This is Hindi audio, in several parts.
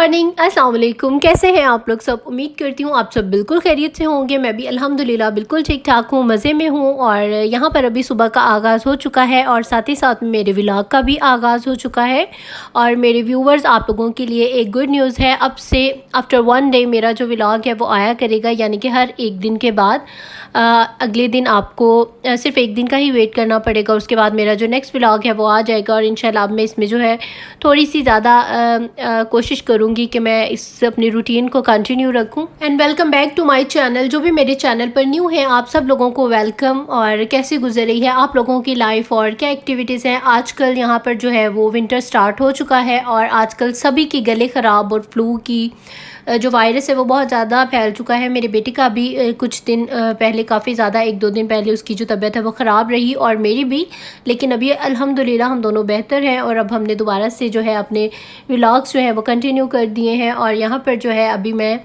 मॉर्निंग, अस्सलाम वालेकुम। कैसे हैं आप लोग सब? उम्मीद करती हूँ आप सब बिल्कुल खैरियत से होंगे। मैं भी अल्हम्दुलिल्लाह बिल्कुल ठीक ठाक हूँ, मज़े में हूँ। और यहाँ पर अभी सुबह का आगाज़ हो चुका है और साथ ही साथ में मेरे व्लॉग का भी आगाज़ हो चुका है। और मेरे व्यूवर्स, आप लोगों के लिए एक गुड न्यूज़ है। अब से आफ्टर 1 डे मेरा जो व्लॉग है वो आया करेगा, यानी कि हर एक दिन के बाद अगले दिन आपको सिर्फ एक दिन का ही वेट करना पड़ेगा। उसके बाद मेरा जो नेक्स्ट व्लॉग है वो आ जाएगा। और इंशाल्लाह अब मैं इसमें जो है थोड़ी सी ज़्यादा कोशिश करूँगी कि मैं इस अपनी रूटीन को कंटिन्यू रखूँ। And welcome back to my channel. जो भी मेरे चैनल पर न्यू है, आप सब लोगों को वेलकम। और कैसी गुजर रही है आप लोगों की लाइफ और क्या एक्टिविटीज़ हैं आजकल? यहाँ पर जो है वो विंटर स्टार्ट हो चुका है और आजकल सभी के गले ख़राब और फ्लू की जो वायरस है वो बहुत ज़्यादा फैल चुका है। मेरे बेटे का भी कुछ दिन पहले, काफ़ी ज़्यादा 1-2 दिन पहले उसकी जो तबीयत है वो ख़राब रही और मेरी भी। लेकिन अभी अल्हम्दुलिल्लाह हम दोनों बेहतर हैं और अब हमने दोबारा से जो है अपने व्लॉग्स जो है वो कंटिन्यू कर दिए हैं। और यहाँ पर जो है अभी मैं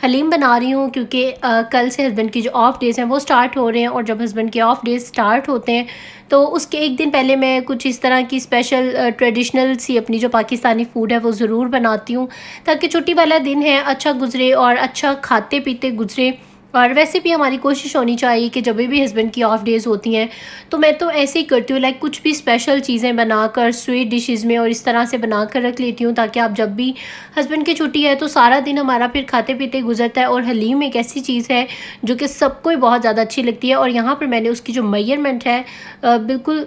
हलीम बना रही हूँ, क्योंकि कल से हस्बैंड की जो ऑफ़ डेज़ हैं वो स्टार्ट हो रहे हैं। और जब हस्बैंड के ऑफ़ डेज़ स्टार्ट होते हैं तो उसके एक दिन पहले मैं कुछ इस तरह की स्पेशल ट्रेडिशनल सी अपनी जो पाकिस्तानी फ़ूड है वो ज़रूर बनाती हूँ, ताकि छुट्टी वाला दिन है अच्छा गुजरे और अच्छा खाते पीते गुजरे। और वैसे भी हमारी कोशिश होनी चाहिए कि जब भी हस्बैंड की ऑफ़ डेज़ होती हैं तो मैं तो ऐसे ही करती हूँ, लाइक कुछ भी स्पेशल चीज़ें बनाकर स्वीट डिशेज़ में और इस तरह से बना कर रख लेती हूँ, ताकि आप जब भी हस्बैंड की छुट्टी है तो सारा दिन हमारा फिर खाते पीते गुजरता है। और हलीम एक ऐसी चीज़ है जो कि सबको ही बहुत ज़्यादा अच्छी लगती है। और यहाँ पर मैंने उसकी जो मेजरमेंट है बिल्कुल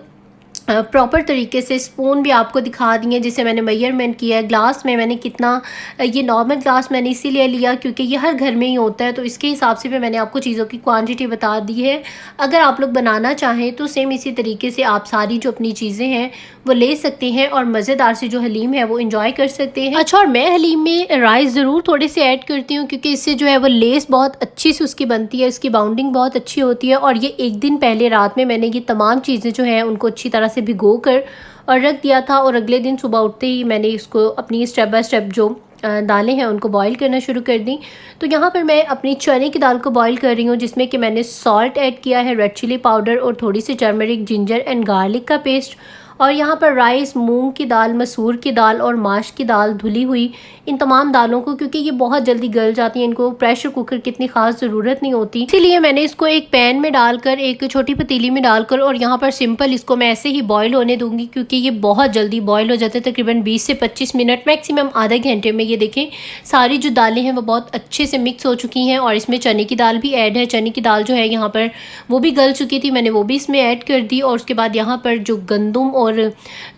प्रॉपर तरीके से स्पून भी आपको दिखा दिए, जिसे मैंने मेजरमेंट किया है। ग्लास में मैंने कितना, ये नॉर्मल ग्लास मैंने इसीलिए लिया क्योंकि ये हर घर में ही होता है, तो इसके हिसाब से भी मैंने आपको चीज़ों की क्वांटिटी बता दी है। अगर आप लोग बनाना चाहें तो सेम इसी तरीके से आप सारी जो अपनी चीज़ें हैं वो ले सकते हैं और मज़ेदार से जो हलीम है वो इंजॉय कर सकते हैं। अच्छा, और मैं हलीम में राइस ज़रूर थोड़े से ऐड करती हूँ, क्योंकि इससे जो है वो लेस बहुत अच्छी से उसकी बनती है, इसकी बाउंडिंग बहुत अच्छी होती है। और ये एक दिन पहले रात में मैंने ये तमाम चीज़ें जो हैं उनको अच्छी तरह से भिगो कर और रख दिया था। और अगले दिन सुबह उठते ही मैंने इसको अपनी स्टेप बाय स्टेप जो दालें हैं उनको बॉईल करना शुरू कर दी। तो यहाँ पर मैं अपनी चने की दाल को बॉईल कर रही हूँ, जिसमें कि मैंने सॉल्ट ऐड किया है, रेड चिली पाउडर और थोड़ी सी टर्मरिक, जिंजर एंड गार्लिक का पेस्ट। और यहाँ पर राइस, मूंग की दाल, मसूर की दाल और माश की दाल धुली हुई, इन तमाम दालों को, क्योंकि ये बहुत जल्दी गल जाती हैं, इनको प्रेशर कुकर की इतनी ख़ास ज़रूरत नहीं होती, इसीलिए मैंने इसको एक पैन में डालकर, एक छोटी पतीली में डालकर और यहाँ पर सिंपल इसको मैं ऐसे ही बॉयल होने दूँगी, क्योंकि ये बहुत जल्दी बॉयल हो जाते हैं, तकरीबन 20 से 25 मिनट, मैक्सिमम आधे घंटे में। ये देखें सारी जो दालें हैं वो बहुत अच्छे से मिक्स हो चुकी हैं और इसमें चने की दाल भी ऐड है। चने की दाल जो है यहाँ पर वो भी गल चुकी थी, मैंने वो भी इसमें ऐड कर दी। और उसके बाद यहाँ पर जो गंदम और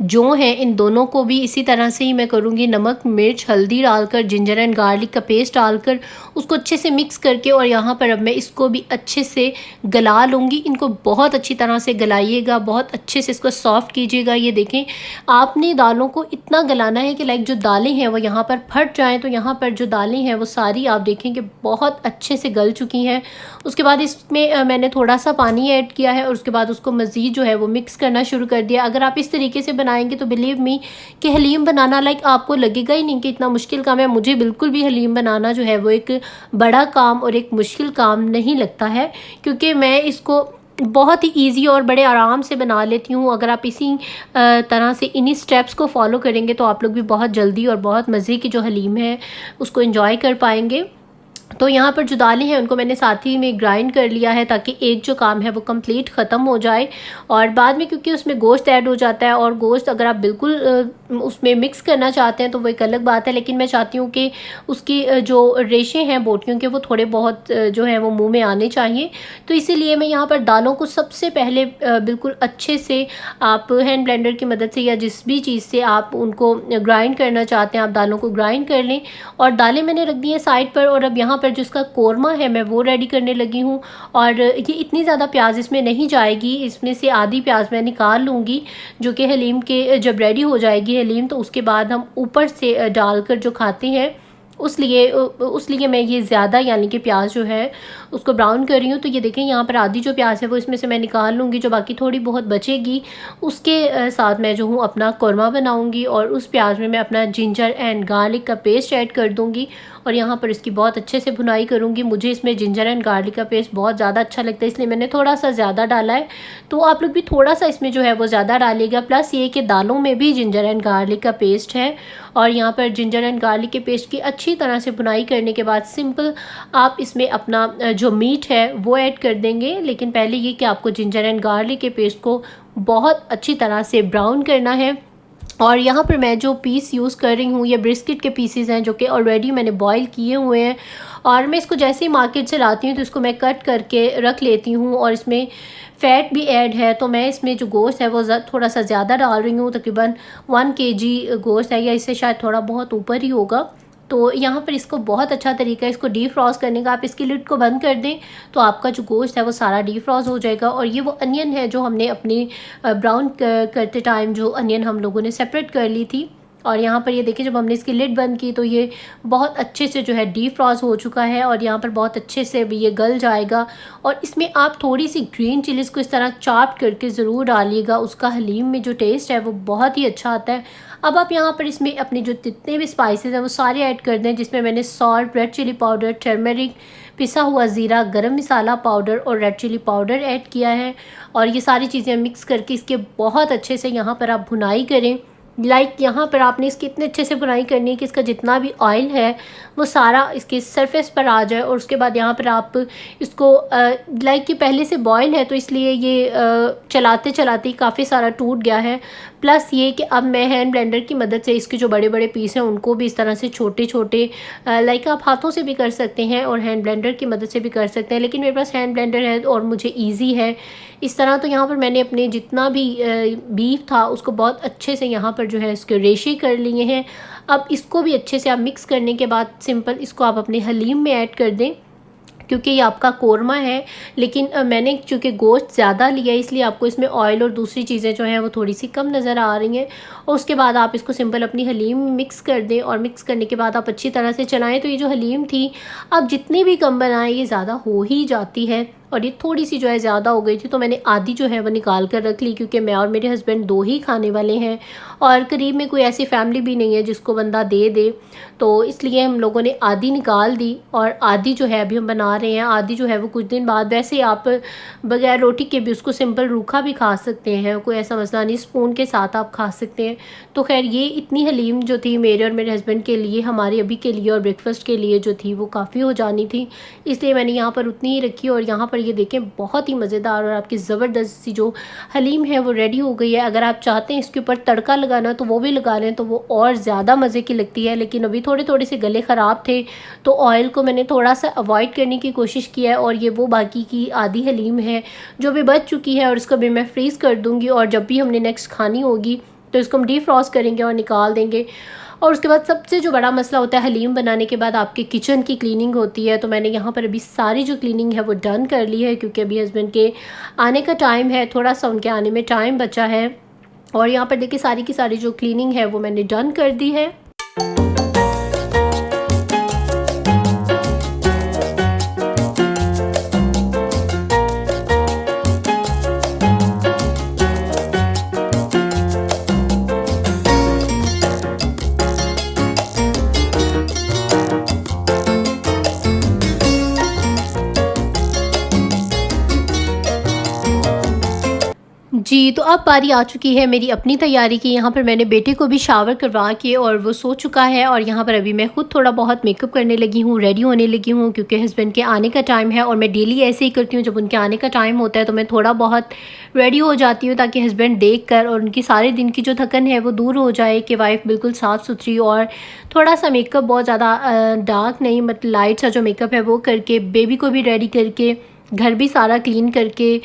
जो है इन दोनों को भी इसी तरह से ही मैं करूँगी, नमक, मिर्च, हल्दी डालकर, जिंजर एंड गार्लिक का पेस्ट डालकर उसको अच्छे से मिक्स करके। और यहाँ पर अब मैं इसको भी अच्छे से गला लूँगी। इनको बहुत अच्छी तरह से गलाइएगा, बहुत अच्छे से इसको सॉफ्ट कीजिएगा। ये देखें, आपने दालों को इतना गलाना है कि लाइक जो दालें हैं वो यहाँ पर फट जाएँ। तो यहाँ पर जो दालें हैं वो सारी आप देखें कि बहुत अच्छे से गल चुकी हैं। उसके बाद इसमें मैंने थोड़ा सा पानी ऐड किया है और उसके बाद उसको मज़ीद जो है वो मिक्स करना शुरू कर दिया। अगर आप इस तरीके से बनाएंगे तो बिलीव मी कि हलीम बनाना लाइक आपको लगेगा ही नहीं कि इतना मुश्किल काम है। मुझे बिल्कुल भी हलीम बनाना जो है वो एक बड़ा काम और एक मुश्किल काम नहीं लगता है, क्योंकि मैं इसको बहुत ही इजी और बड़े आराम से बना लेती हूँ। अगर आप इसी तरह से इन्हीं स्टेप्स को फॉलो करेंगे तो आप लोग भी बहुत जल्दी और बहुत मज़े की जो हलीम है उसको एंजॉय कर पाएंगे। तो यहाँ पर जो दालें हैं उनको मैंने साथ ही में ग्राइंड कर लिया है, ताकि एक जो काम है वो कंप्लीट ख़त्म हो जाए। और बाद में क्योंकि उसमें गोश्त ऐड हो जाता है, और गोश्त अगर आप बिल्कुल उसमें मिक्स करना चाहते हैं तो वो एक अलग बात है, लेकिन मैं चाहती हूँ कि उसकी जो रेशे हैं बोटियों के वो थोड़े बहुत जो है वो मुँह में आने चाहिए। तो इसीलिए मैं यहाँ पर दालों को सबसे पहले बिल्कुल अच्छे से आप हैंड ब्लेंडर की मदद से या जिस भी चीज़ से आप उनको ग्राइंड करना चाहते हैं आप दालों को ग्राइंड कर लें। और दालें मैंने रख दी हैं साइड पर। और अब यहाँ पर जो इसका कोरमा है मैं वो रेडी करने लगी हूँ। और ये इतनी ज़्यादा प्याज इसमें नहीं जाएगी, इसमें से आधी प्याज मैं निकाल लूँगी, जो कि हलीम के जब रेडी हो जाएगी हलीम तो उसके बाद हम ऊपर से डालकर जो खाते हैं उस लिए मैं ये ज़्यादा यानी कि प्याज जो है उसको ब्राउन कर रही हूँ। तो ये देखें यहाँ पर आधी जो प्याज है वो इसमें से मैं निकाल लूँगी, जो बाकी थोड़ी बहुत बचेगी उसके साथ मैं जो हूँ अपना कौरमा बनाऊँगी और उस प्याज में मैं अपना जिंजर एंड गार्लिक का पेस्ट ऐड कर दूँगी और यहाँ पर इसकी बहुत अच्छे से भुनाई करूँगी। मुझे इसमें जिंजर एंड गार्लिक का पेस्ट बहुत ज़्यादा अच्छा लगता है, इसलिए मैंने थोड़ा सा ज़्यादा डाला है। तो आप लोग भी थोड़ा सा इसमें जो है वो ज़्यादा डालिएगा। प्लस ये कि दालों में भी जिंजर एंड गार्लिक का पेस्ट है और यहाँ पर जिंजर एंड गार्लिक के पेस्ट की अच्छी तरह से भुनाई करने के बाद सिंपल आप इसमें अपना जो मीट है वो ऐड कर देंगे। लेकिन पहले ये कि आपको जिंजर एंड गार्लिक के पेस्ट को बहुत अच्छी तरह से ब्राउन करना है। और यहाँ पर मैं जो पीस यूज़ कर रही हूँ ये ब्रिस्किट के पीसेस हैं जो कि ऑलरेडी मैंने बॉईल किए हुए हैं और मैं इसको जैसे ही मार्केट से लाती हूँ तो इसको मैं कट करके रख लेती हूँ और इसमें फ़ैट भी ऐड है। तो मैं इसमें जो गोश्त है वो थोड़ा सा ज़्यादा डाल रही हूँ, तकरीबन 1 kg गोश्त है या इससे शायद थोड़ा बहुत ऊपर ही होगा। तो यहाँ पर इसको बहुत अच्छा तरीका है इसको डीप फ्रॉज करने का। आप इसकी लिड को बंद कर दें तो आपका जो गोश्त है वो सारा डीप फ्रॉज हो जाएगा। और ये वो अनियन है जो हमने अपनी ब्राउन करते टाइम जो अनियन हम लोगों ने सेपरेट कर ली थी। और यहाँ पर ये देखिए जब हमने इसकी लिड बंद की तो ये बहुत अच्छे से जो है डीप फ्रॉज हो चुका है और यहाँ पर बहुत अच्छे से भी ये गल जाएगा। और इसमें आप थोड़ी सी ग्रीन चिलीज़ को इस तरह चॉप करके ज़रूर डालिएगा, उसका हलीम में जो टेस्ट है वो बहुत ही अच्छा आता है। अब आप यहाँ पर इसमें अपने जो जितने भी स्पाइसेस हैं वो सारे ऐड कर दें, जिसमें मैंने salt, red chilli powder, turmeric, पिसा हुआ ज़ीरा, गरम मसाला पाउडर और रेड चिली पाउडर ऐड किया है। और ये सारी चीज़ें मिक्स करके इसके बहुत अच्छे से यहाँ पर आप भुनाई करें। यहाँ पर आपने इसकी इतने अच्छे से बुनाई करनी है कि इसका जितना भी ऑयल है वो सारा इसके सरफेस पर आ जाए। और उसके बाद यहाँ पर आप इसको कि पहले से बॉयल है तो इसलिए ये चलाते चलाते काफ़ी सारा टूट गया है। प्लस ये कि अब मैं हैंड ब्लेंडर की मदद से इसके जो बड़े बड़े पीस हैं उनको भी इस तरह से छोटे छोटे आप हाथों से भी कर सकते हैं और हैंड ब्लेंडर की मदद से भी कर सकते हैं, लेकिन मेरे पास हैंड ब्लेंडर है और मुझे ईजी है इस तरह। तो यहाँ पर मैंने अपने जितना भी बीफ था उसको बहुत अच्छे से यहाँ पर जो है इसके रेशे कर लिए हैं। अब इसको भी अच्छे से आप मिक्स करने के बाद सिंपल इसको आप अपने हलीम में ऐड कर दें, क्योंकि ये आपका कोरमा है। लेकिन मैंने चूँकि गोश्त ज़्यादा लिया है इसलिए आपको इसमें ऑयल और दूसरी चीज़ें जो हैं वो थोड़ी सी कम नज़र आ रही हैं। और उसके बाद आप इसको सिंपल अपनी हलीम में मिक्स कर दें और मिक्स करने के बाद आप अच्छी तरह से चलाएं। तो ये जो हलीम थी आप जितनी भी कम बनाएं ये ज़्यादा हो ही जाती है और ये थोड़ी सी जो है ज़्यादा हो गई थी, तो मैंने आधी जो है वो निकाल कर रख ली, क्योंकि मैं और मेरे हस्बैंड 2 ही खाने वाले हैं और करीब में कोई ऐसी फैमिली भी नहीं है जिसको बंदा दे दे। तो इसलिए हम लोगों ने आधी निकाल दी और आधी जो है अभी हम बना रहे हैं। आधी जो है वो कुछ दिन बाद, वैसे आप बगैर रोटी के भी उसको सिंपल रूखा भी खा सकते हैं, कोई ऐसा मसला नहीं, स्पून के साथ आप खा सकते हैं। तो खैर ये इतनी हलीम जो थी मेरे और मेरे हस्बैंड के लिए, हमारे अभी के लिए और ब्रेकफास्ट के लिए जो थी वो काफ़ी हो जानी थी, इसलिए मैंने यहाँ पर उतनी ही रखी। और यहाँ पर ये देखें बहुत ही मज़ेदार और आपकी ज़बरदस्त सी जो हलीम है वो रेडी हो गई है। अगर आप चाहते हैं इसके ऊपर तड़का लगाना तो वो भी लगा लें, तो वो और ज़्यादा मज़े की लगती है। लेकिन अभी थोड़े थोड़े से गले ख़राब थे तो ऑयल को मैंने थोड़ा सा अवॉइड करने की कोशिश किया है। और ये वो बाकी की आधी हलीम है जो भी बच चुकी है और इसको भी मैं फ्रीज़ कर दूँगी और जब भी हमने नेक्स्ट खानी होगी तो इसको हम डीफ्रॉस्ट करेंगे और निकाल देंगे। और उसके बाद सबसे जो बड़ा मसला होता है हलीम बनाने के बाद आपके किचन की क्लीनिंग होती है। तो मैंने यहाँ पर अभी सारी जो क्लीनिंग है वो डन कर ली है, क्योंकि अभी हस्बैंड के आने का टाइम है, थोड़ा सा उनके आने में टाइम बचा है। और यहाँ पर देखिए सारी की सारी जो क्लीनिंग है वो मैंने डन कर दी है। जी, तो अब बारी आ चुकी है मेरी अपनी तैयारी की। यहाँ पर मैंने बेटे को भी शावर करवा के और वो सो चुका है और यहाँ पर अभी मैं ख़ुद थोड़ा बहुत मेकअप करने लगी हूँ, रेडी होने लगी हूँ, क्योंकि हस्बैंड के आने का टाइम है। और मैं डेली ऐसे ही करती हूँ, जब उनके आने का टाइम होता है तो मैं थोड़ा बहुत रेडी हो जाती हूँ ताकि हस्बैंड देख कर और उनकी सारे दिन की जो थकन है वो दूर हो जाए, कि वाइफ बिल्कुल साफ़ सुथरी और थोड़ा सा मेकअप बहुत ज़्यादा डार्क नहीं, मतलब लाइट सा जो मेकअप है वो करके, बेबी को भी रेडी करके, घर भी सारा क्लीन करके।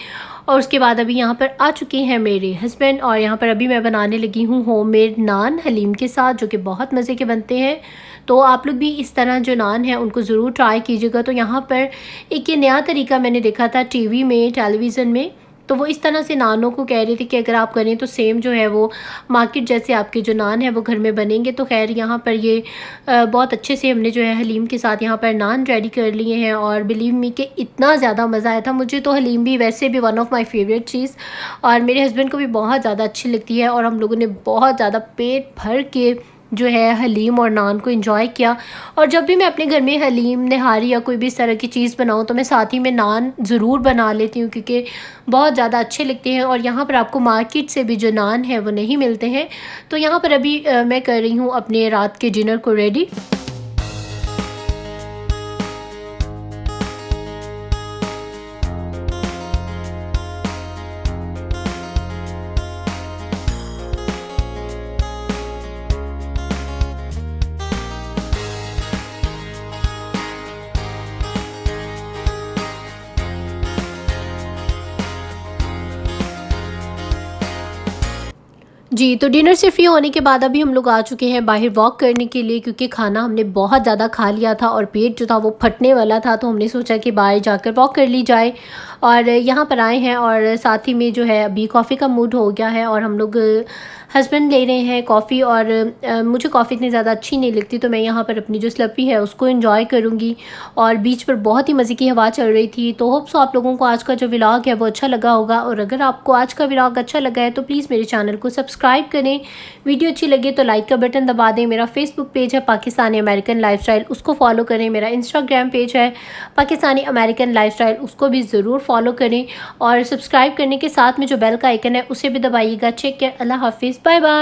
और उसके बाद अभी यहाँ पर आ चुके हैं मेरे हस्बैंड और यहाँ पर अभी मैं बनाने लगी हूँ होममेड नान हलीम के साथ, जो कि बहुत मज़े के बनते हैं। तो आप लोग भी इस तरह जो नान है उनको ज़रूर ट्राई कीजिएगा। तो यहाँ पर एक ये नया तरीका मैंने देखा था टीवी में, टेलीविज़न में, तो वो इस तरह से नानों को कह रही थी कि अगर आप करें तो सेम जो है वो मार्केट जैसे आपके जो नान है वो घर में बनेंगे। तो खैर यहाँ पर ये बहुत अच्छे से हमने जो है हलीम के साथ यहाँ पर नान रेडी कर लिए हैं और बिलीव मी कि इतना ज़्यादा मज़ा आया था। मुझे तो हलीम भी वैसे भी वन ऑफ़ माय फेवरेट चीज़ और मेरे हस्बैंड को भी बहुत ज़्यादा अच्छी लगती है और हम लोगों ने बहुत ज़्यादा पेट भर के जो है हलीम और नान को एंजॉय किया। और जब भी मैं अपने घर में हलीम नहारी या कोई भी इस तरह की चीज़ बनाऊँ तो मैं साथ ही में नान ज़रूर बना लेती हूँ, क्योंकि बहुत ज़्यादा अच्छे लगते हैं। और यहाँ पर आपको मार्केट से भी जो नान है वो नहीं मिलते हैं। तो यहाँ पर अभी मैं कर रही हूँ अपने रात के डिनर को रेडी। जी, तो डिनर से फ्री होने के बाद अभी हम लोग आ चुके हैं बाहर वॉक करने के लिए, क्योंकि खाना हमने बहुत ज़्यादा खा लिया था और पेट जो था वो फटने वाला था। तो हमने सोचा कि बाहर जाकर वॉक कर ली जाए और यहाँ पर आए हैं। और साथ ही में जो है अभी कॉफ़ी का मूड हो गया है और हम लोग हस्बैंड ले रहे हैं कॉफ़ी। और मुझे कॉफ़ी इतनी ज़्यादा अच्छी नहीं लगती, तो मैं यहाँ पर अपनी जो स्लर्पी है उसको एंजॉय करूँगी। और बीच पर बहुत ही मज़े की हवा चल रही थी। तो होप सो आप लोगों को आज का जो व्लॉग है वो अच्छा लगा होगा। और अगर आपको आज का व्लॉग अच्छा लगा है तो प्लीज़ मेरे चैनल को सब्सक्राइब करें। वीडियो अच्छी लगे तो लाइक का बटन दबा दें। मेरा फेसबुक पेज है पाकिस्तानी अमेरिकन लाइफस्टाइल, उसको फॉलो करें। मेरा इंस्टाग्राम पेज है पाकिस्तानी अमेरिकन लाइफस्टाइल, उसको भी ज़रूर फॉलो करें। और सब्सक्राइब करने के साथ में जो बेल का आइकन है उसे भी दबाइएगा। ठीक है, अल्लाह हाफिज़, बाय बाय।